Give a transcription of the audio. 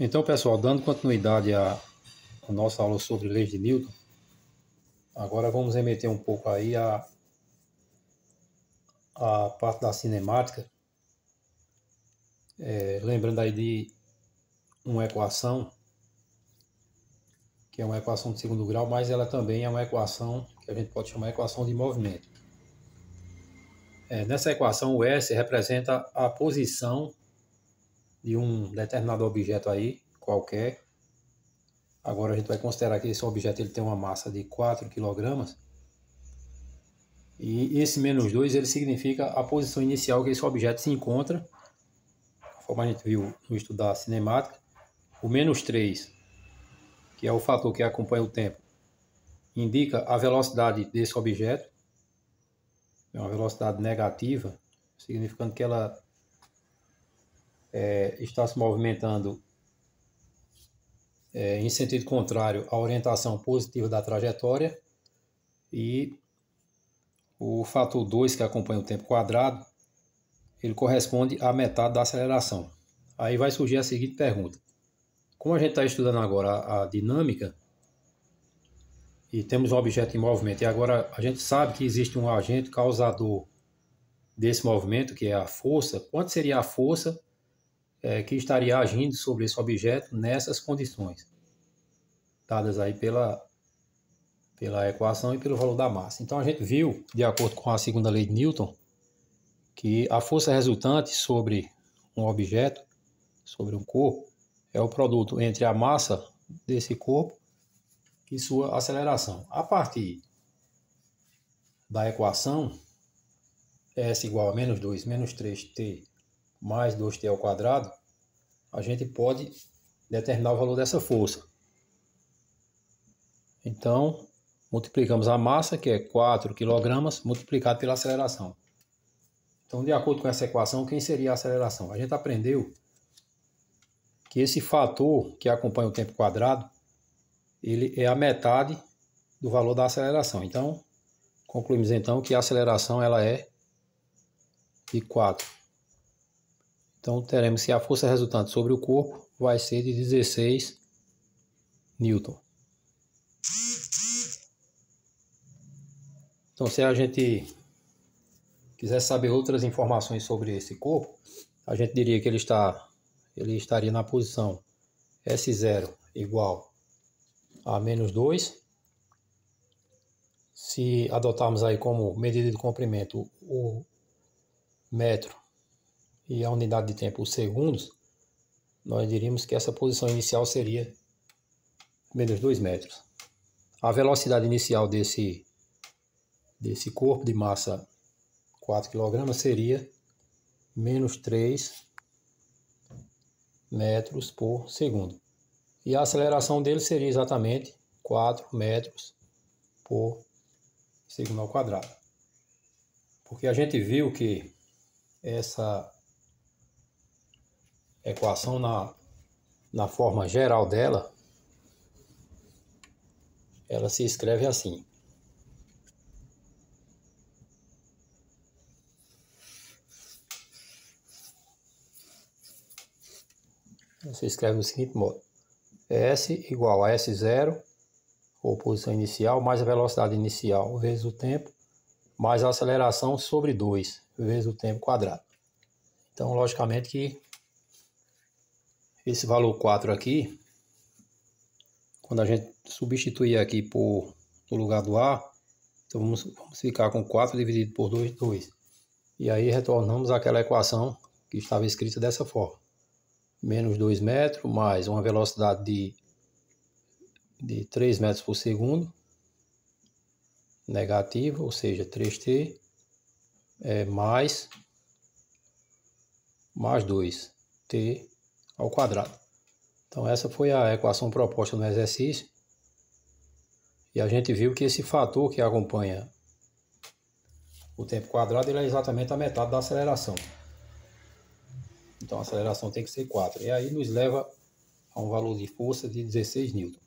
Então, pessoal, dando continuidade à nossa aula sobre leis de Newton, agora vamos remeter um pouco aí à parte da cinemática, lembrando aí de uma equação, que é uma equação de segundo grau, mas ela também é uma equação que a gente pode chamar de equação de movimento. Nessa equação, o S representa a posição de um determinado objeto aí, qualquer. Agora a gente vai considerar que esse objeto ele tem uma massa de 4 kg. E esse menos 2 ele significa a posição inicial que esse objeto se encontra, conforme a gente viu no estudo da cinemática. O menos 3, que é o fator que acompanha o tempo, indica a velocidade desse objeto. É uma velocidade negativa, significando que ela está se movimentando em sentido contrário à orientação positiva da trajetória. E o fator 2, que acompanha o tempo quadrado, ele corresponde à metade da aceleração. Aí vai surgir a seguinte pergunta: como a gente está estudando agora a dinâmica e temos um objeto em movimento, e agora a gente sabe que existe um agente causador desse movimento, que é a força, quanto seria a força que estaria agindo sobre esse objeto nessas condições, dadas aí pela equação e pelo valor da massa. Então a gente viu, de acordo com a segunda lei de Newton, que a força resultante sobre um objeto, sobre um corpo, é o produto entre a massa desse corpo e sua aceleração. A partir da equação, S igual a menos 2 menos 3t mais 2t ao quadrado, a gente pode determinar o valor dessa força. Então, multiplicamos a massa, que é 4 kg, multiplicado pela aceleração. Então, de acordo com essa equação, quem seria a aceleração? A gente aprendeu que esse fator que acompanha o tempo quadrado, ele é a metade do valor da aceleração. Então, concluímos então que a aceleração ela é de 4. Então, teremos que a força resultante sobre o corpo vai ser de 16 Newton. Então, se a gente quiser saber outras informações sobre esse corpo, a gente diria que ele estaria na posição S0 igual a menos 2. Se adotarmos aí como medida de comprimento o metro e a unidade de tempo os segundos, nós diríamos que essa posição inicial seria menos 2 metros. A velocidade inicial desse corpo de massa 4 kg seria menos 3 metros por segundo. E a aceleração dele seria exatamente 4 metros por segundo ao quadrado. Porque a gente viu que essa equação na forma geral dela, ela se escreve assim. Você escreve do seguinte modo: S igual a S0, ou posição inicial, mais a velocidade inicial vezes o tempo, mais a aceleração sobre 2 vezes o tempo quadrado. Então, logicamente que esse valor 4 aqui, quando a gente substituir aqui no lugar do A, então vamos ficar com 4 dividido por 2, 2. E aí retornamos àquela equação que estava escrita dessa forma. Menos 2 metros, mais uma velocidade de 3 metros por segundo, negativa, ou seja, 3t, mais 2t ao quadrado. Então essa foi a equação proposta no exercício. E a gente viu que esse fator que acompanha o tempo quadrado ele é exatamente a metade da aceleração. Então a aceleração tem que ser 4. E aí nos leva a um valor de força de 16 Newton.